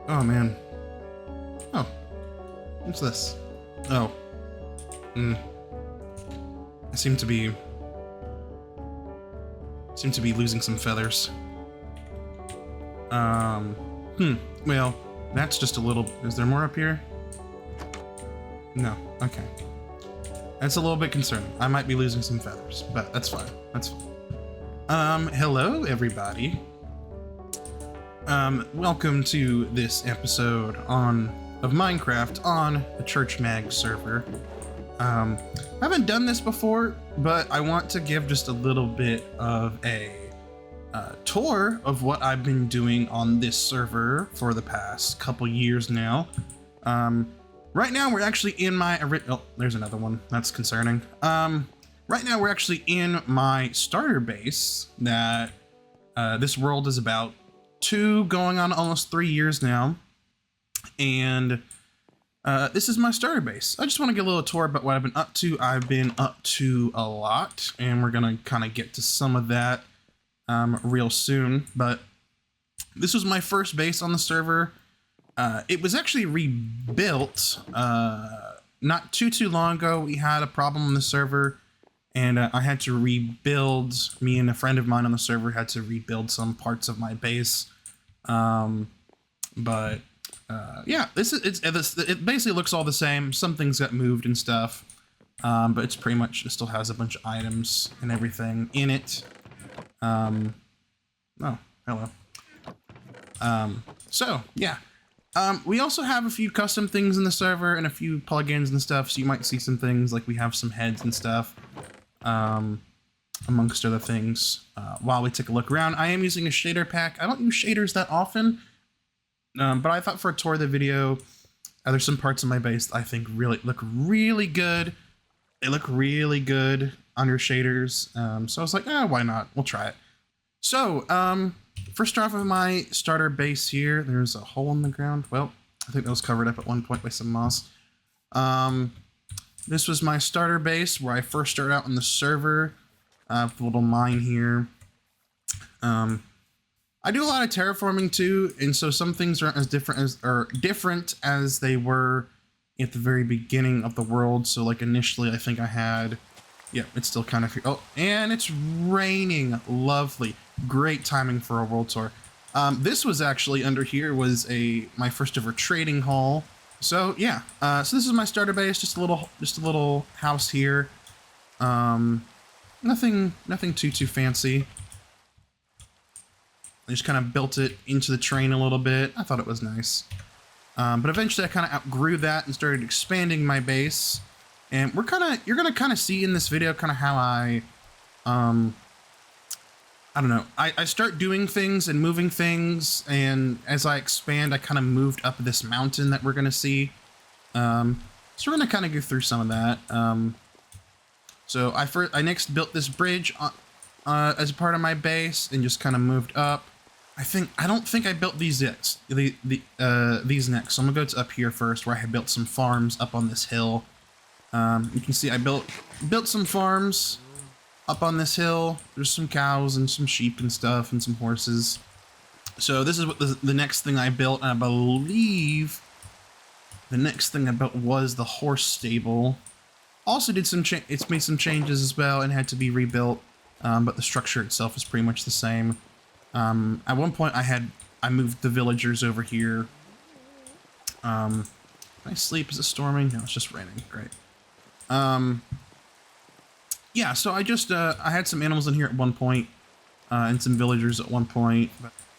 Oh man. Oh, what's this? Oh. I seem to be losing some feathers. Well, that's just a little. Is there more up here? No. Okay. That's a little bit concerning. I might be losing some feathers, but that's fine. That's fine. Hello everybody. Welcome to this episode of Minecraft on the ChurchMag server. I haven't done this before, but I want to give just a little bit of a tour of what I've been doing on this server for the past couple years now. Right now we're actually in my oh, there's another one. That's concerning. Right now we're actually in my starter base that this world is about 2 going on almost 3 years now, and this is my starter base. I just want to get a little tour about what I've been up to. I've been up to a lot, and we're gonna kind of get to some of that real soon. But this was my first base on the server. It was actually rebuilt not too long ago. We had a problem on the server, and I had to rebuild. Me and a friend of mine on the server had to rebuild some parts of my base. Yeah, it basically looks all the same. Some things got moved and stuff, but it's pretty much, it still has a bunch of items and everything in it. Oh, hello. So yeah, we also have a few custom things in the server and a few plugins and stuff. So you might see some things like we have some heads and stuff, amongst other things. While we take a look around, I am using a shader pack. I don't use shaders that often. But I thought for a tour of the video, there's some parts of my base that I think look really good. They look really good under shaders. So I was like, why not? We'll try it. So, first off of my starter base here, there's a hole in the ground. Well, I think that was covered up at one point by some moss. This was my starter base where I first started out on the server. The little mine here. I do a lot of terraforming too, and so some things aren't as different as they were at the very beginning of the world. So like initially, I think I had, yeah, it's still kind of, oh, and it's raining. Lovely, great timing for a world tour. This was actually under here was my first ever trading hall. So yeah, so this is my starter base, just a little house here. Nothing too fancy. I just kind of built it into the terrain a little bit. I thought it was nice. But eventually I kind of outgrew that and started expanding my base. And you're going to kind of see in this video kind of how I don't know. I start doing things and moving things. And as I expand, I kind of moved up this mountain that we're going to see. So we're going to kind of go through some of that. So I next built this bridge as a part of my base and just kind of moved up. I don't think I built these next. These next. So I'm gonna go to up here first, where I had built some farms up on this hill. You can see I built some farms up on this hill. There's some cows and some sheep and stuff and some horses. So this is what the next thing I built. And I believe the next thing I built was the horse stable. Also did it's made some changes as well and had to be rebuilt. But the structure itself is pretty much the same. At one point I moved the villagers over here. Can I sleep? Is it storming? No, it's just raining. Great. Yeah, so I had some animals in here at one point, and some villagers at one point.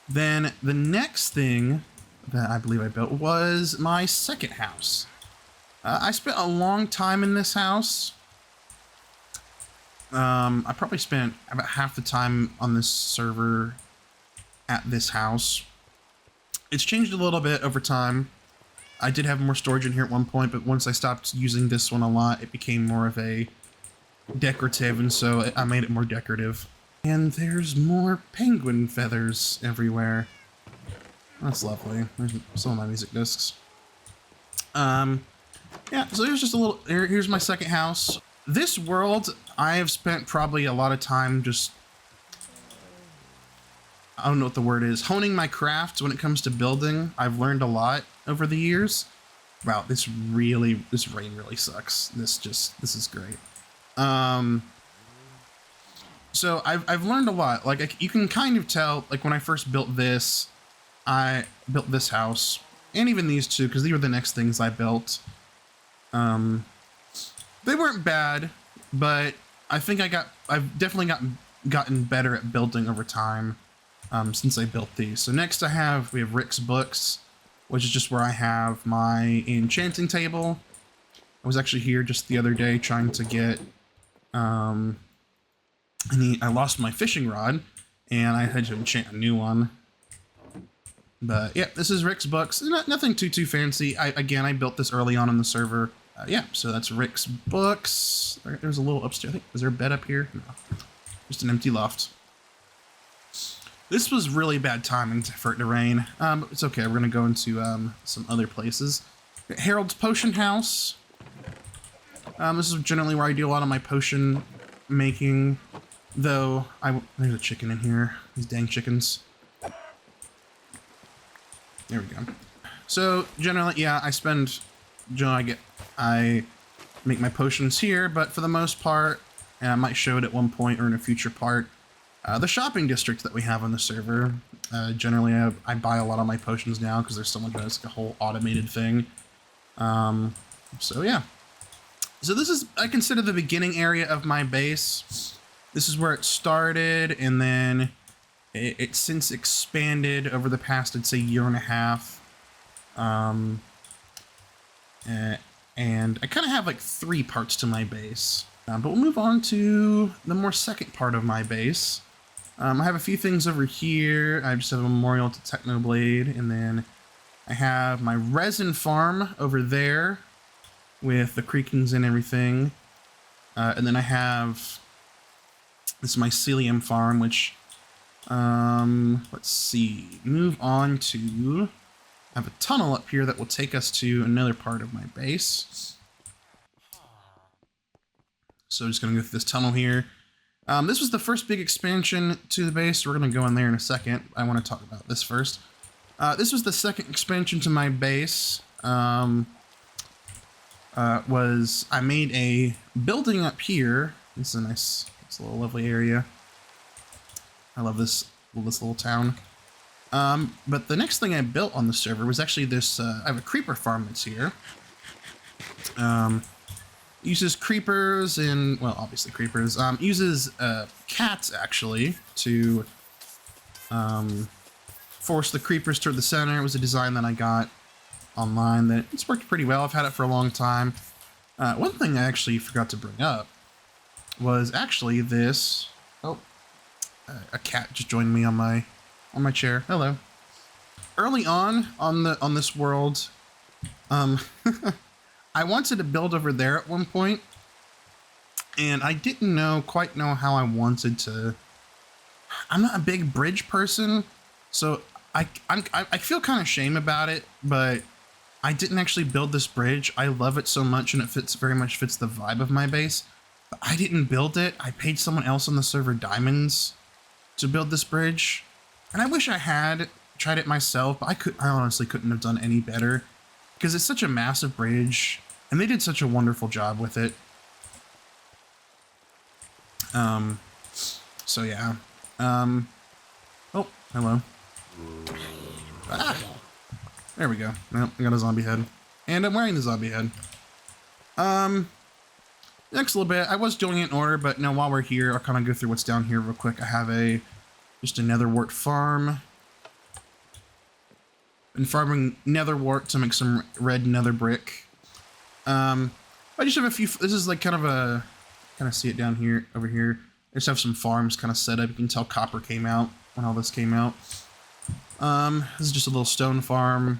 Then the next thing that I believe I built was my second house. I spent a long time in this house. I probably spent about half the time on this server at this house. It's changed a little bit over time. I did have more storage in here at one point, but once I stopped using this one a lot, it became more of a decorative, and so I made it more decorative. And there's more penguin feathers everywhere. That's lovely. There's some of my music discs. Yeah, so there's just a little, here's my second house. This world, I have spent probably a lot of time just I don't know what the word is, honing my craft when it comes to building. I've learned a lot over the years. Wow, this rain really sucks. This is great. So I've learned a lot. Like you can kind of tell, like when I first built this, I built this house and even these two, because these were the next things I built. They weren't bad, but I think I've definitely gotten better at building over time, since I built these. So next we have Rick's books, which is just where I have my enchanting table. I was actually here just the other day trying to get, I lost my fishing rod and I had to enchant a new one. But yeah, this is Rick's books. Nothing too fancy. I built this early on in the server. Yeah, so that's Rick's books. There's a little upstairs. I think, is there a bed up here? No, just an empty loft. This was really bad timing for it to rain. But it's okay. We're gonna go into some other places. Harold's Potion House. This is generally where I do a lot of my potion making. Though there's a chicken in here. These dang chickens. There we go. So generally, yeah, I make my potions here, but for the most part, and I might show it at one point or in a future part, the shopping district that we have on the server. Generally, I buy a lot of my potions now because there's someone who has like a whole automated thing. So yeah. So this is, I consider, the beginning area of my base. This is where it started, and then it's since expanded over the past, I'd say, year and a half. And I kind of have like 3 parts to my base. But we'll move on to the more second part of my base. I have a few things over here. I just have a memorial to Technoblade, and then I have my resin farm over there with the creakings and everything. And then I have this mycelium farm, which, let's see, move on to, I have a tunnel up here that will take us to another part of my base. So just gonna go through this tunnel here. This was the first big expansion to the base. We're gonna go in there in a second. I want to talk about this first. This was the second expansion to my base. I made a building up here. This is a nice, it's a little lovely area. I love this little town. But the next thing I built on the server was actually this, I have a creeper farm that's here. Uses creepers and, well, obviously creepers, uses cats actually to force the creepers toward the center. It was a design that I got online that it's worked pretty well. I've had it for a long time. One thing I actually forgot to bring up was actually this, a cat just joined me on my chair. Hello. Early on this world, I wanted to build over there at one point, and I didn't quite know how I wanted to. I'm not a big bridge person, so I feel kind of shame about it, but I didn't actually build this bridge. I love it so much, and it very much fits the vibe of my base. But I didn't build it. I paid someone else on the server diamonds to build this bridge, and I wish I had tried it myself, but I honestly couldn't have done any better because it's such a massive bridge. And they did such a wonderful job with it. So yeah. Oh, hello. Ah! There we go. Well, I got a zombie head. And I'm wearing the zombie head. Next little bit, I was doing it in order, but no, while we're here, I'll kind of go through what's down here real quick. I have just a netherwort farm. Been farming netherwort to make some red nether brick. I just have a few, this is like kind of see it down here, over here. I just have some farms kind of set up. You can tell copper came out when all this came out. This is just a little stone farm.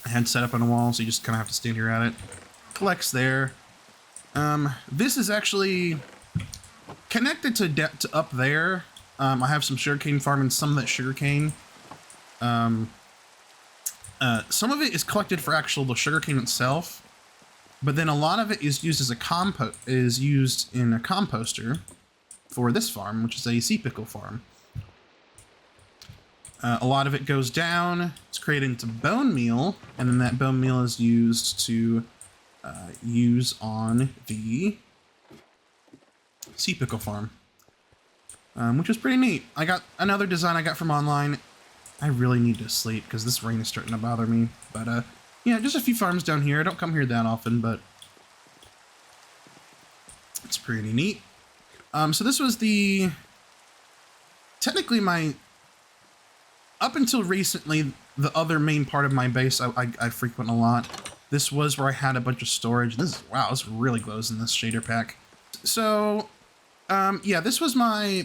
I had set up on a wall, so you just kind of have to stand here at it. Collects there. This is actually connected to up there. I have some sugarcane farm and some of that sugarcane. Some of it is collected for the sugarcane itself, but then a lot of it is used as used in a composter for this farm, which is a sea pickle farm. A lot of it goes down. It's created into bone meal, and then that bone meal is used to use on the sea pickle farm, which is pretty neat. I got another design I got from online. I really need to sleep because this rain is starting to bother me. But yeah, just a few farms down here. I don't come here that often, but it's pretty neat. So this was technically my, up until recently, the other main part of my base I frequent a lot. This was where I had a bunch of storage. Wow, this really glows in this shader pack. So, yeah, this was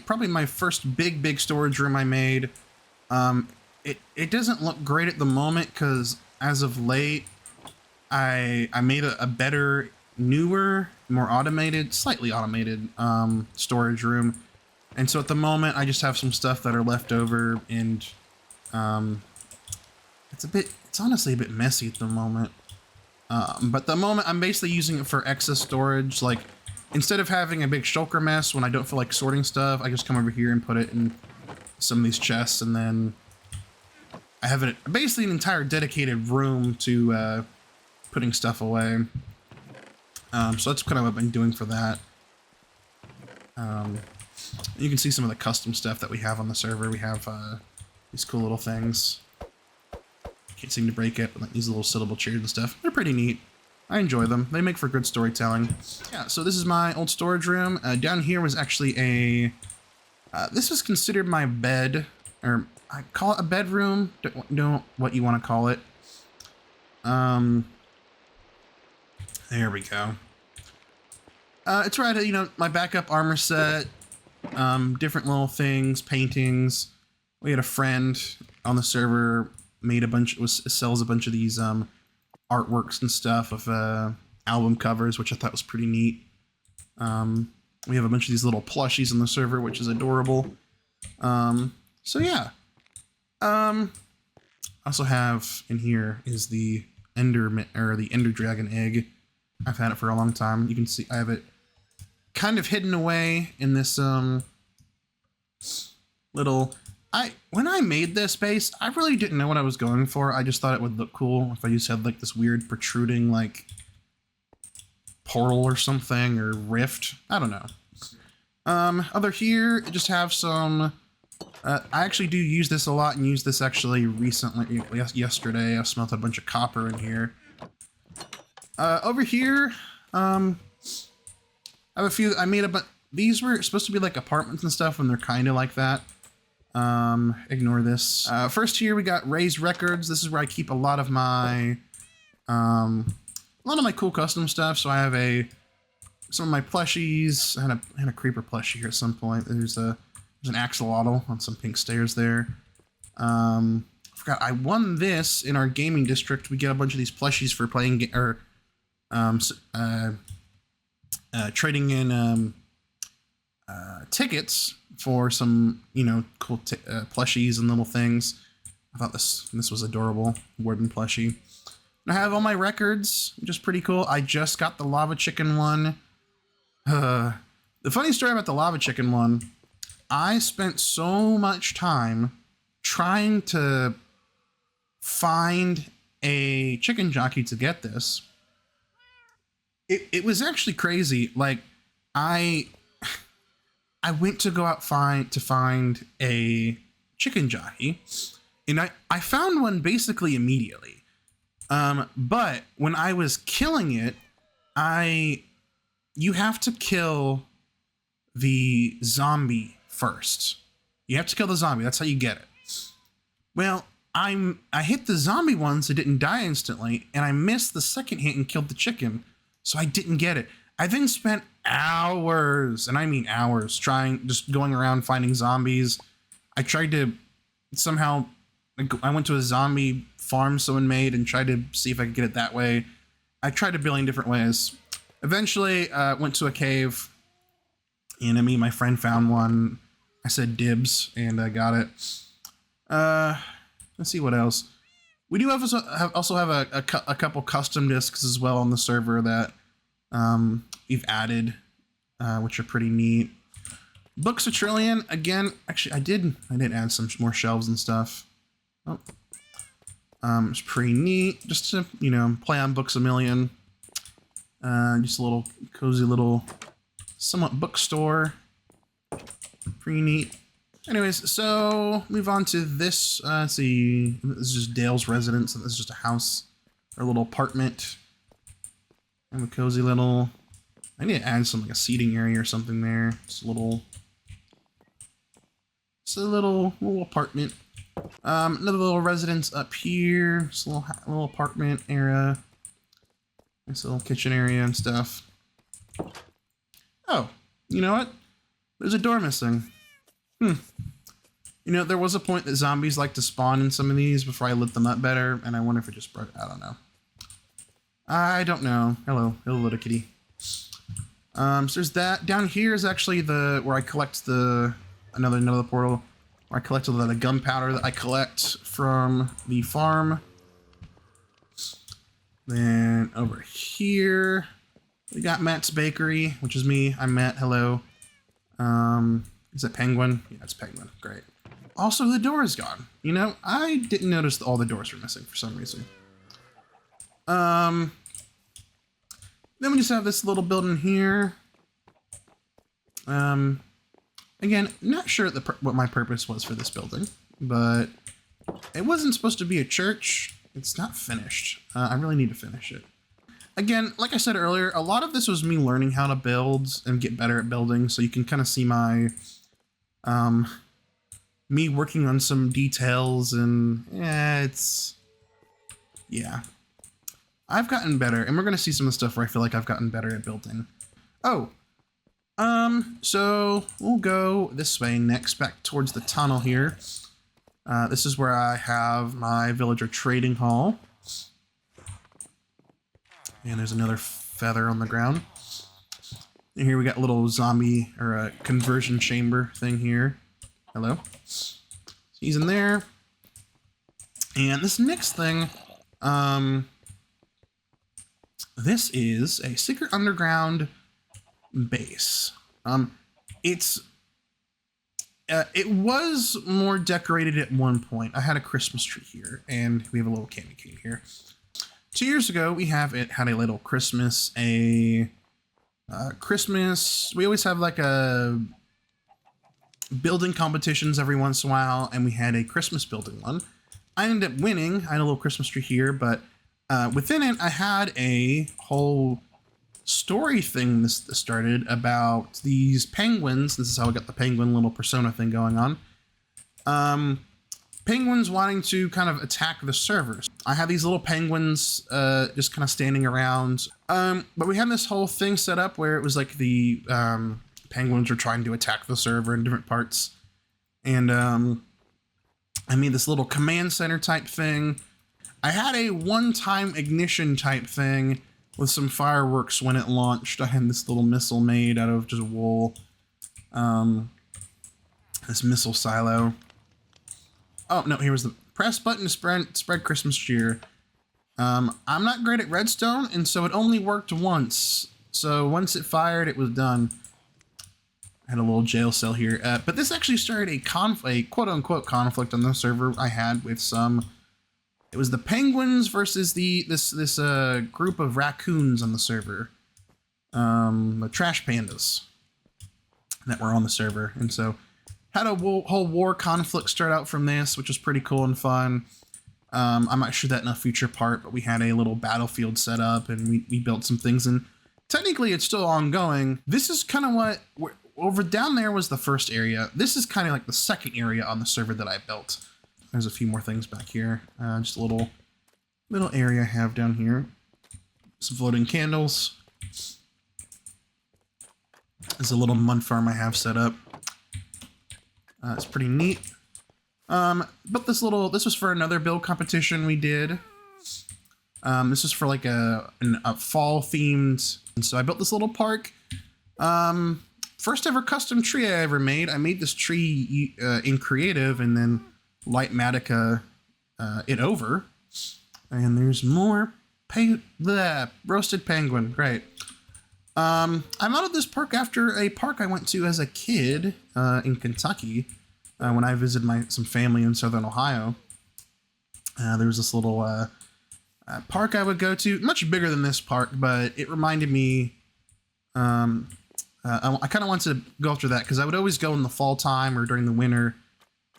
probably my first big storage room I made. It doesn't look great at the moment because as of late, I made a better, newer, more automated, slightly automated storage room. And so at the moment, I just have some stuff that are left over, and it's honestly a bit messy at the moment. But the moment I'm basically using it for excess storage. Like, instead of having a big shulker mess when I don't feel like sorting stuff, I just come over here and put it in some of these chests, and then I have basically an entire dedicated room to putting stuff away. So that's kind of what I've been doing for that. You can see some of the custom stuff that we have on the server. We have these cool little things. Can't seem to break it, but like these little sittable chairs and stuff. They're pretty neat. I enjoy them. They make for good storytelling. Yeah, so this is my old storage room. Down here was actually this was considered my bed, or I call it a bedroom. Don't know what you want to call it. There we go. It's right, you know, my backup armor set, different little things, paintings. We had a friend on the server made sells a bunch of these artworks and stuff of album covers, which I thought was pretty neat. We have a bunch of these little plushies on the server, which is adorable. So yeah. I also have in here is the Ender Dragon egg. I've had it for a long time. You can see I have it kind of hidden away in this little. When I made this base, I really didn't know what I was going for. I just thought it would look cool if I just had like this weird protruding like portal or something, or rift. I don't know. Other here, I just have some. I actually do use this a lot, and use this actually recently. Yesterday, I smelt a bunch of copper in here. Over here, I have a few. I made a bunch. These were supposed to be like apartments and stuff, and they're kind of like that. Ignore this. First here we got Ray's Records. This is where I keep a lot of my cool custom stuff. So I have some of my plushies. I had a creeper plushie here at some point. There's an axolotl on some pink stairs there. I forgot I won this in our gaming district. We get a bunch of these plushies for playing trading in tickets for some, you know, cool plushies and little things. I thought this was adorable, wooden plushie. And I have all my records, which is pretty cool. I just got the lava chicken one. The funny story about the lava chicken one, I spent so much time trying to find a chicken jockey to get this. It was actually crazy. Like, I went to go out to find a chicken jockey, and I found one basically immediately. But when I was killing it, you have to kill the zombie first. You have to kill the zombie. That's how you get it. Well, I hit the zombie one, so it didn't die instantly, and I missed the second hit and killed the chicken, so I didn't get it. I then spent hours, and I mean hours, just going around finding zombies. I tried to somehow, I went to a zombie farm someone made and tried to see if I could get it that way. I tried a billion different ways. Eventually, went to a cave, and me and my friend found one. I said dibs, and I got it. Let's see what else. We do also have a couple custom discs as well on the server that we've added, which are pretty neat. Books a Trillion, again, actually I did add some more shelves and stuff. Oh. It's pretty neat. Just to, play on Books A Million. Just a little cozy little somewhat bookstore. Pretty neat. Anyways, so move on to this. Let's see. This is just Dale's residence. This is just a house or a little apartment. And a cozy little. I need to add some like a seating area or something there. Just a little. It's a little apartment. Another little residence up here. Just a little apartment area. Nice little kitchen area and stuff. Oh, you know what? There's a door missing. There was a point that zombies like to spawn in some of these before I lit them up better, and I wonder if it just broke. I don't know. I don't know. Hello, little kitty. So there's that. Down here is actually where I collect another portal, where I collect a lot of gunpowder that I collect from the farm. Then over here, we got Matt's Bakery, which is me. I'm Matt. Hello. Is it Penguin? Yeah, it's Penguin. Great. Also, the door is gone. I didn't notice that all the doors were missing for some reason. Then we just have this little building here. Again, not sure what my purpose was for this building, but it wasn't supposed to be a church. It's not finished. I really need to finish it. Again, like I said earlier, a lot of this was me learning how to build and get better at building, so you can kind of see my, me working on some details, and yeah. I've gotten better, and we're going to see some of the stuff where I feel like I've gotten better at building. Oh, so we'll go this way next, back towards the tunnel here. This is where I have my villager trading hall. And there's another feather on the ground. And here we got a little zombie or a conversion chamber thing here. Hello. He's in there. And this next thing, this is a secret underground base. It was more decorated at one point. I had a Christmas tree here, and we have a little candy cane here. 2 years ago, we had a little Christmas, Christmas. We always have like a building competitions every once in a while, and we had a Christmas building one. I ended up winning. I had a little Christmas tree here, but within it, I had a whole story thing that started about these penguins. This is how I got the penguin little persona thing going on. Penguins wanting to kind of attack the servers. I had these little penguins just kind of standing around. But we had this whole thing set up where it was like the penguins were trying to attack the server in different parts. And I made this little command center type thing. I had a one-time ignition type thing with some fireworks when it launched. I had this little missile made out of just wool. This missile silo. Oh, no, here was the press button to spread Christmas cheer. I'm not great at redstone, and so it only worked once. So once it fired, it was done. I had a little jail cell here. But this actually started a quote-unquote conflict on the server I had with some... It was the penguins versus this group of raccoons on the server. The trash pandas that were on the server. And so... had a whole war conflict start out from this, which was pretty cool and fun. I might show that in a future part, but we had a little battlefield set up, and we built some things, and technically it's still ongoing. This is kind of what, over down there was the first area. This is kind of like the second area on the server that I built. There's a few more things back here. Just a little area I have down here. Some floating candles. There's a little mud farm I have set up. It's pretty neat. But this was for another build competition we did. This is for like a fall themed. And so I built this little park. First ever custom tree I ever made. I made this tree in creative and then Lightmatica it over. And there's more roasted penguin. Great. I modeled this park after a park I went to as a kid in Kentucky when I visited some family in Southern Ohio. There was this little park I would go to, much bigger than this park, but it reminded me. I kind of wanted to go after that because I would always go in the fall time or during the winter,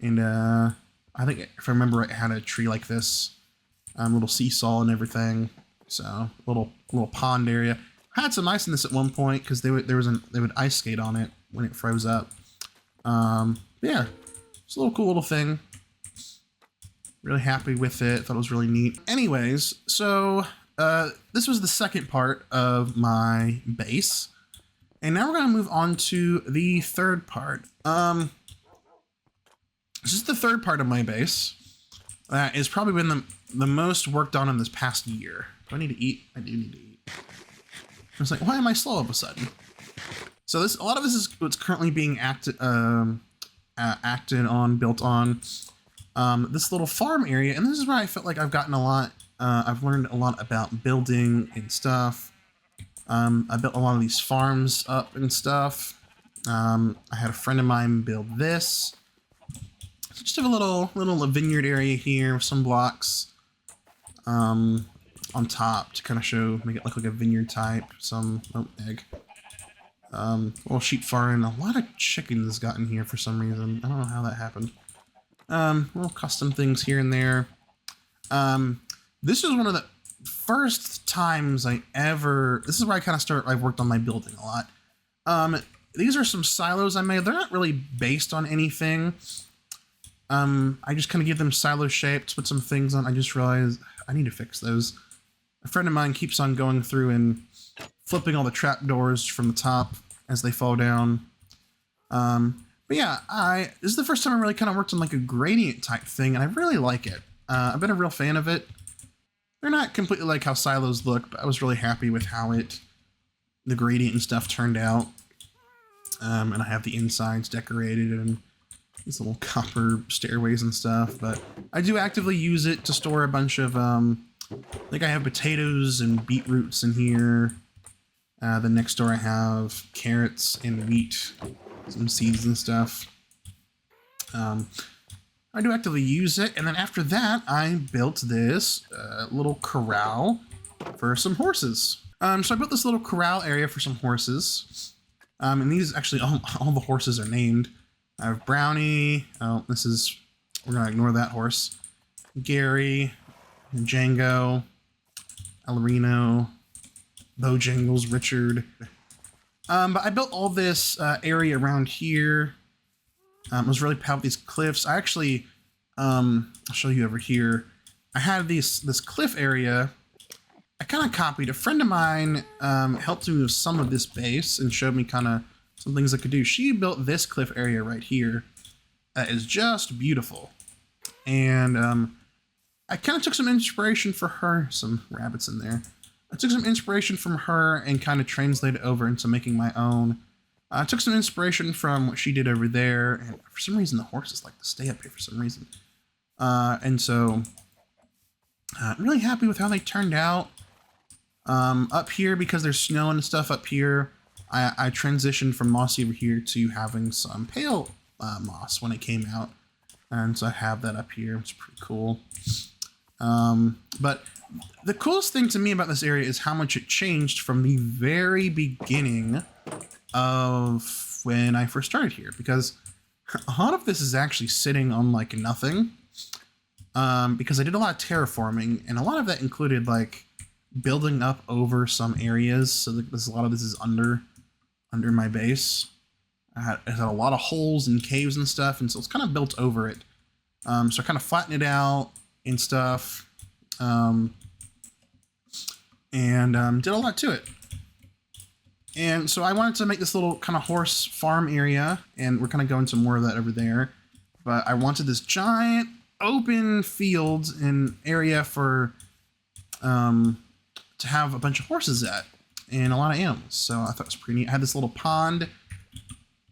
and I think if I remember right, it had a tree like this, little seesaw and everything. So little pond area. I had some ice in this at one point because they would ice skate on it when it froze up. Yeah, it's a little cool little thing. Really happy with it. Thought it was really neat. Anyways, so this was the second part of my base. And now we're going to move on to the third part. This is the third part of my base. That has probably been the most worked on in this past year. Do I need to eat? I do need to eat. I was like, why am I slow all of a sudden? So a lot of this is what's currently being acted on, built on. This little farm area, and this is where I felt like I've gotten a lot. I've learned a lot about building and stuff. I built a lot of these farms up and stuff. I had a friend of mine build this. So just have a little vineyard area here with some blocks on top to kind of make it look like a vineyard type. Some egg. Little sheep farm. A lot of chickens got in here for some reason. I don't know how that happened. Little custom things here and there. This is one of the first times this is where I worked on my building a lot. These are some silos I made. They're not really based on anything. I just kind of give them silo shapes, put some things on. I just realized I need to fix those. A friend of mine keeps on going through and flipping all the trapdoors from the top as they fall down. But yeah, this is the first time I really kind of worked on like a gradient type thing, and I really like it. I've been a real fan of it. They're not completely like how silos look, but I was really happy with how the gradient and stuff turned out. And I have the insides decorated and these little copper stairways and stuff, but I do actively use it to store a bunch of, like I have potatoes and beetroots in here. Then next door I have carrots and wheat, some seeds and stuff. I do actively use it, and then after that, I built this little corral for some horses. So I built this little corral area for some horses. And these actually, all the horses are named. I have Brownie. Oh, we're gonna ignore that horse. Gary, Django, Alarino, Bojangles, Richard. But I built all this area around here. I was really proud of these cliffs. I actually, I'll show you over here. I had this cliff area. I kind of copied. A friend of mine helped me with some of this base and showed me kind of some things I could do. She built this cliff area right here. That is just beautiful. And I kind of took some inspiration for her. Some rabbits in there. I took some inspiration from her and kind of translated it over into making my own. I took some inspiration from what she did over there, and for some reason the horses like to stay up here for some reason. And so I'm really happy with how they turned out. Up here, because there's snow and stuff up here, I transitioned from mossy over here to having some pale moss when it came out. And so I have that up here. It's pretty cool. But the coolest thing to me about this area is how much it changed from the very beginning of when I first started here, because a lot of this is actually sitting on like nothing, because I did a lot of terraforming, and a lot of that included like building up over some areas, so that a lot of this is under my base. It had a lot of holes and caves and stuff, and so it's kind of built over it. So I kind of flattened it out and stuff, and did a lot to it. And so I wanted to make this little kind of horse farm area, and we're kind of going to more of that over there. But I wanted this giant open field and area for to have a bunch of horses at, and a lot of animals. So I thought it was pretty neat. I had this little pond.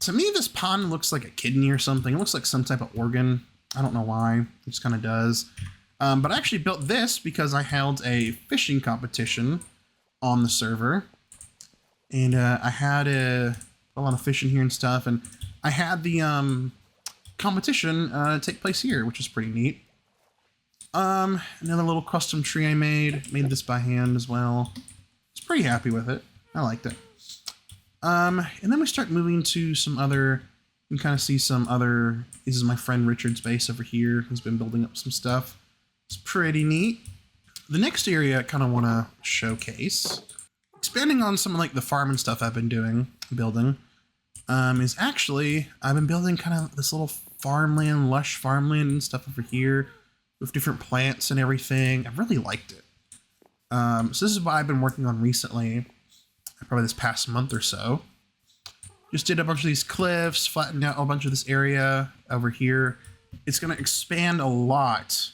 To me, this pond looks like a kidney or something. It looks like some type of organ. I don't know why. It just kind of does. But I actually built this because I held a fishing competition on the server. And I had a lot of fish in here and stuff. And I had the competition take place here, which is pretty neat. Another little custom tree I made this by hand as well. I was pretty happy with it. I liked it. And then we start moving to some other, you can kind of see some other, this is my friend Richard's base over here, who's been building up some stuff. It's pretty neat. The next area I kind of want to showcase, expanding on some of like the farm and stuff I've been building, is actually, I've been building kind of this little farmland, lush farmland and stuff over here with different plants and everything. I really liked it. So this is what I've been working on recently, probably this past month or so. Just did a bunch of these cliffs, flattened out a bunch of this area over here. It's going to expand a lot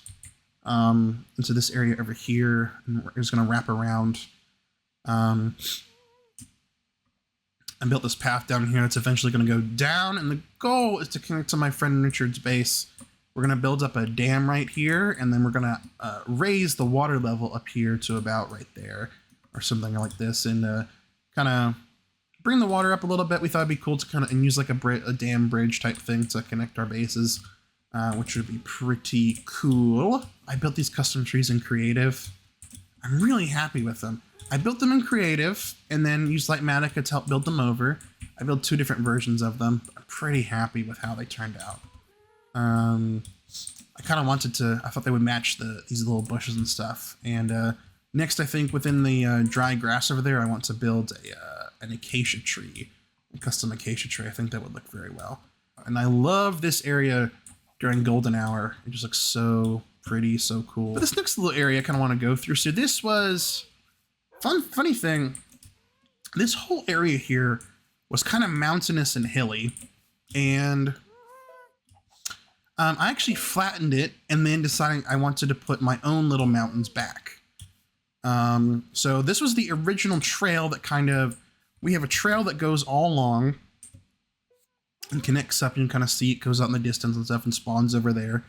into this area over here, and it's going to wrap around. I built this path down here. It's eventually going to go down, and the goal is to connect to my friend Richard's base. We're going to build up a dam right here, and then we're going to raise the water level up here to about right there, or something like this, and kind of bring the water up a little bit. We thought it'd be cool to kind of use like a dam bridge type thing to connect our bases, which would be pretty cool. I built these custom trees in Creative. I'm really happy with them. I built them in Creative and then used Lightmatica to help build them over. I built 2 different versions of them. I'm pretty happy with how they turned out. I kind of wanted to, I thought they would match these little bushes and stuff. And next, I think within the dry grass over there, I want to build an acacia tree, a custom acacia tree. I think that would look very well. And I love this area during golden hour. It just looks so pretty, so cool. But this next little area I kind of want to go through. So this was, funny thing, this whole area here was kind of mountainous and hilly. And I actually flattened it and then decided I wanted to put my own little mountains back. So this was the original trail that we have a trail that goes all along and connects up. You can kind of see it goes out in the distance and stuff and spawns over there.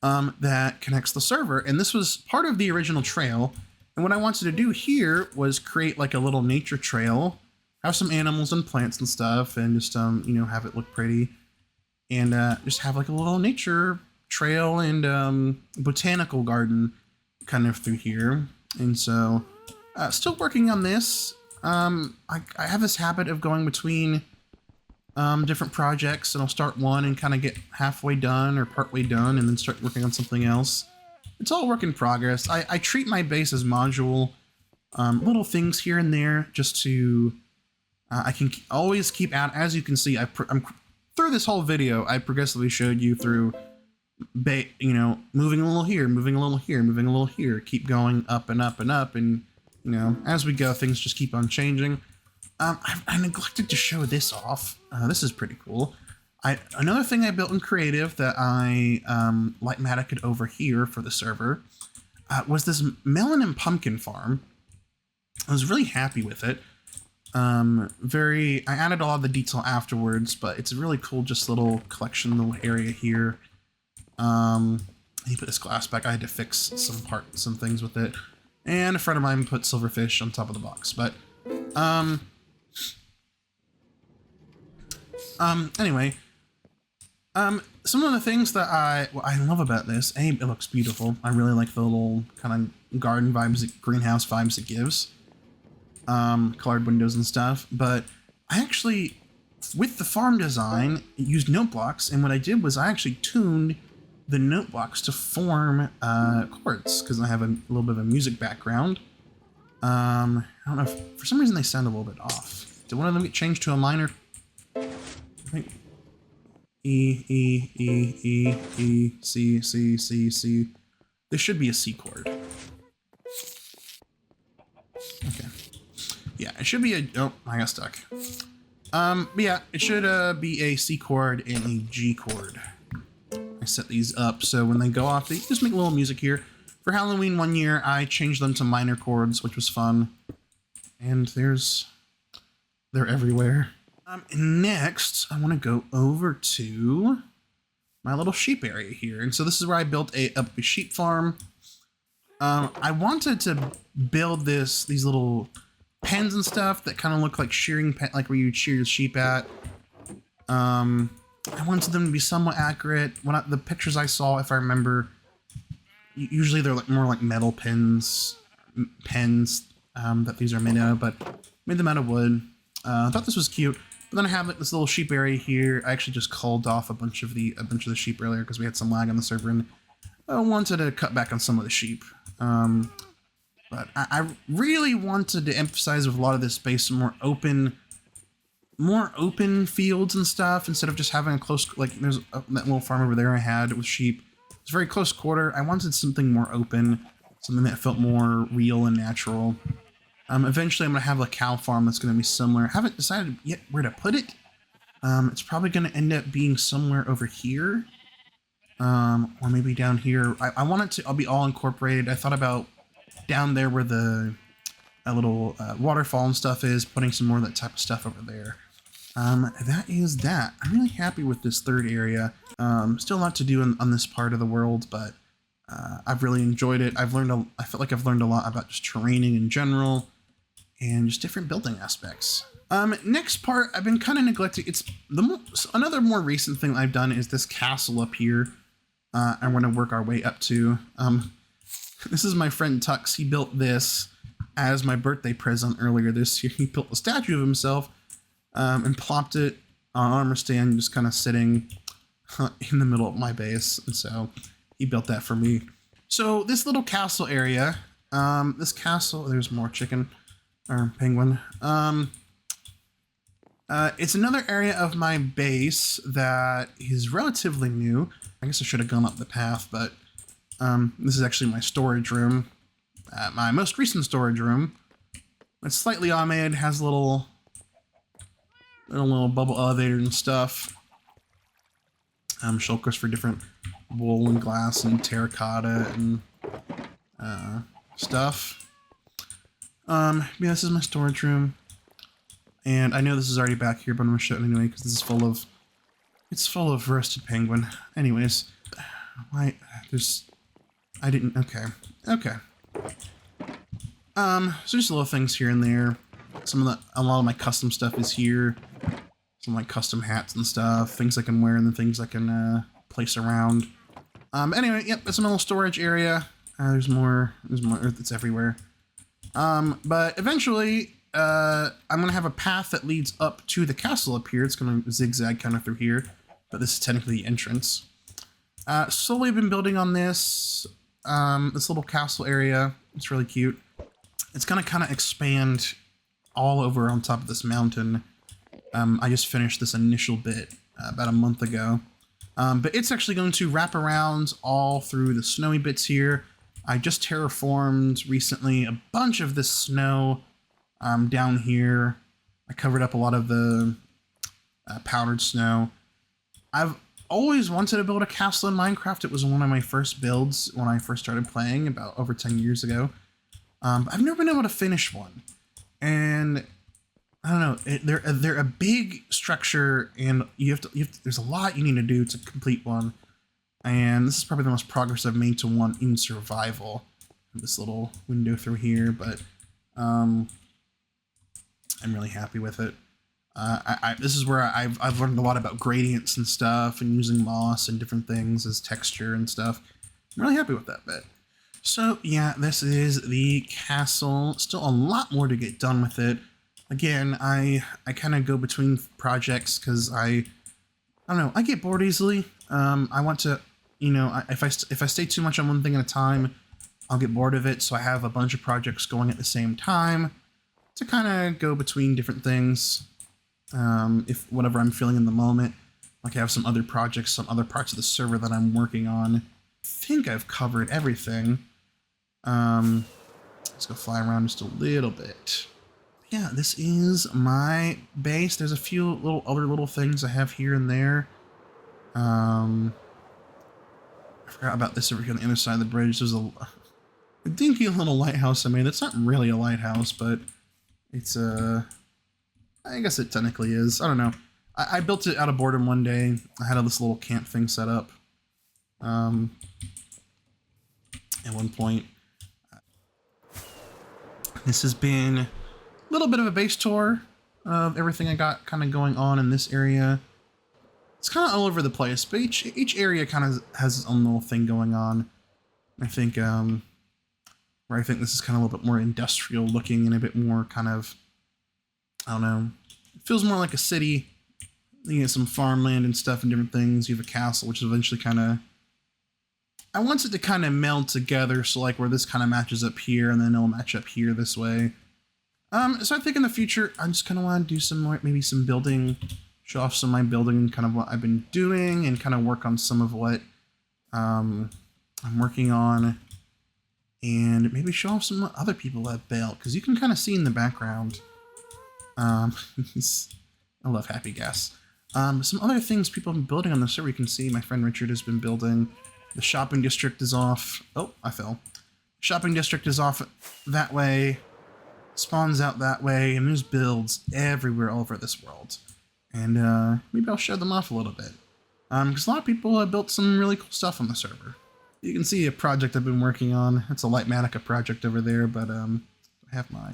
That connects the server. And this was part of the original trail. And what I wanted to do here was create like a little nature trail, have some animals and plants and stuff, and just, you know, have it look pretty. And just have like a little nature trail and botanical garden kind of through here. And so, still working on this. I have this habit of going between different projects, and I'll start one and kind of get halfway done or partway done and then start working on something else. It's all work in progress. I treat my base as module, little things here and there just to, I can always keep out, as you can see, I'm through this whole video, I progressively showed you through, you know, moving a little here, moving a little here, moving a little here, keep going up and up and up, and, you know, as we go, things just keep on changing. I neglected to show this off. This is pretty cool. Another thing I built in Creative that I Lightmatica'd over here for the server was this melon and pumpkin farm. I was really happy with it. I added a lot of the detail afterwards, but it's a really cool, just little collection, little area here. He put this glass back. I had to fix some things with it. And a friend of mine put silverfish on top of the box. But, anyway, some of the things that I love about this, it looks beautiful. I really like the little kind of garden vibes, greenhouse vibes it gives. Colored windows and stuff, but I actually, with the farm design, used note blocks, and what I did was I actually tuned the note blocks to form chords, because I have a little bit of a music background. I don't know if, for some reason they sound a little bit off. Did one of them get changed to a minor? I think E, E, E, E, E, C, C, C, C. This should be a C chord. Okay. Yeah, it should be oh, I got stuck. But yeah, it should be a C chord and a G chord. I set these up so when they go off, they just make a little music here. For Halloween one year, I changed them to minor chords, which was fun. And they're everywhere. Next, I want to go over to my little sheep area here. And so this is where I built a sheep farm. I wanted to build these little pens and stuff that kind of look like shearing pen, like where you'd shear your sheep at. I wanted them to be somewhat accurate. The pictures I saw, if I remember, Usually they're like more like metal pens that these are made out of, but made them out of wood. I thought this was cute. But then I have like this little sheep area here. I actually just called off a bunch of the sheep earlier because we had some lag on the server, and I wanted to cut back on some of the sheep. But I really wanted to emphasize with a lot of this space some more open fields and stuff, instead of just having a close, like there's that little farm over there I had with sheep. It's very close quarter. I wanted something more open, something that felt more real and natural. Eventually I'm gonna have a cow farm that's gonna be similar. I haven't decided yet where to put it. It's probably gonna end up being somewhere over here. Or maybe down here. I want it to be all incorporated. I thought about down there where the little waterfall and stuff is, putting some more of that type of stuff over there. That is that. I'm really happy with this third area. Still a lot to do on this part of the world, but I've really enjoyed it. I feel like I've learned a lot about just terraining in general and just different building aspects. Next part I've been kind of neglecting. It's another more recent thing I've done is this castle up here. I want to work our way up to. This is my friend Tux. He built this as my birthday present earlier this year. He built a statue of himself and plopped it on an armor stand, just kind of sitting in the middle of my base. And so he built that for me. So this little castle area, there's more chicken or penguin. It's another area of my base that is relatively new. I guess I should have gone up the path, but this is actually my storage room. My most recent storage room. It's slightly automated, has a little bubble elevator and stuff. Shulkers for different wool and glass and terracotta and stuff. Yeah, this is my storage room. And I know this is already back here, but I'm gonna show it anyway because this is full of roasted penguin. Anyways, okay. So just little things here and there. A lot of my custom stuff is here. Some like custom hats and stuff, things I can wear and the things I can place around. Anyway, yep, it's a little storage area. There's more earth that's everywhere. But eventually, I'm gonna have a path that leads up to the castle up here. It's gonna zigzag kind of through here, but this is technically the entrance. Slowly been building on this little castle area. It's really cute. It's gonna kind of expand all over on top of this mountain. I just finished this initial bit about a month ago. But it's actually going to wrap around all through the snowy bits here. I just terraformed recently a bunch of this snow down here. I covered up a lot of the powdered snow. I've always wanted to build a castle in Minecraft. It was one of my first builds when I first started playing about over 10 years ago. I've never been able to finish one. And I don't know, they're a big structure, and there's a lot you need to do to complete one. And this is probably the most progress I've made to one in survival. This little window through here, but I'm really happy with it. This is where I've learned a lot about gradients and stuff, and using moss and different things as texture and stuff. I'm really happy with that bit. So yeah, this is the castle. Still a lot more to get done with it. Again, I kind of go between projects because I don't know, I get bored easily. I want to, if I stay too much on one thing at a time, I'll get bored of it. So I have a bunch of projects going at the same time to kind of go between different things. If whatever I'm feeling in the moment, like I have some other projects, some other parts of the server that I'm working on. I think I've covered everything. Let's go fly around just a little bit. Yeah, this is my base. There's a few other little things I have here and there. I forgot about this over here on the other side of the bridge. There's a dinky little lighthouse I made. It's not really a lighthouse, but it's I guess it technically is. I don't know. I built it out of boredom one day. I had this little camp thing set up. At one point. This has been a little bit of a base tour of everything I got kind of going on in this area. It's kind of all over the place, but each area kind of has its own little thing going on. I think where I think this is kind of a little bit more industrial looking and a bit more kind of, I don't know, it feels more like a city. You get some farmland and stuff and different things. You have a castle, which is eventually kind of, I want it to kind of meld together. So like where this kind of matches up here and then it'll match up here this way. So I think in the future, I just kind of want to do some more, maybe some building, show off some of my building and kind of what I've been doing and kind of work on some of what I'm working on, and maybe show off some other people that built, because you can kind of see in the background. I love Happy Gas. Some other things people have been building on the server. You can see my friend Richard has been building. The shopping district is off. Oh, I fell. Shopping district is off that way. Spawns out that way, and there's builds everywhere all over this world. And maybe I'll show them off a little bit. Because a lot of people have built some really cool stuff on the server. You can see a project I've been working on. It's a Lightmatica project over there, but I have my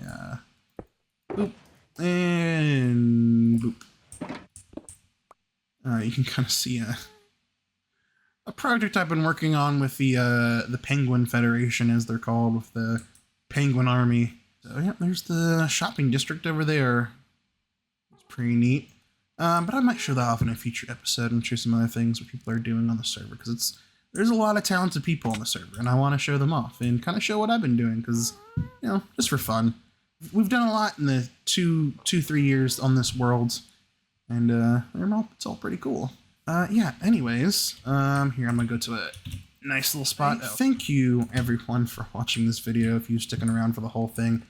boop and boop. You can kind of see a project I've been working on with the Penguin Federation, as they're called, with the Penguin Army. So yeah, there's the shopping district over there. It's pretty neat. But I might show that off in a future episode and show some other things what people are doing on the server, because there's a lot of talented people on the server, and I want to show them off and kind of show what I've been doing, because, you know, just for fun. We've done a lot in the 3 years on this world, and it's all pretty cool. Yeah, anyways, here, I'm gonna go to a nice little spot. Thank you, everyone, for watching this video, if you're sticking around for the whole thing.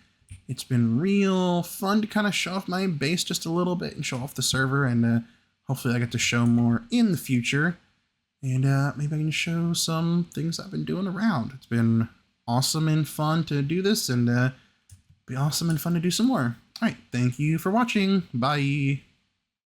It's been real fun to kind of show off my base just a little bit and show off the server, and hopefully I get to show more in the future. And maybe I can show some things I've been doing around. It's been awesome and fun to do this, and be awesome and fun to do some more. All right, thank you for watching. Bye.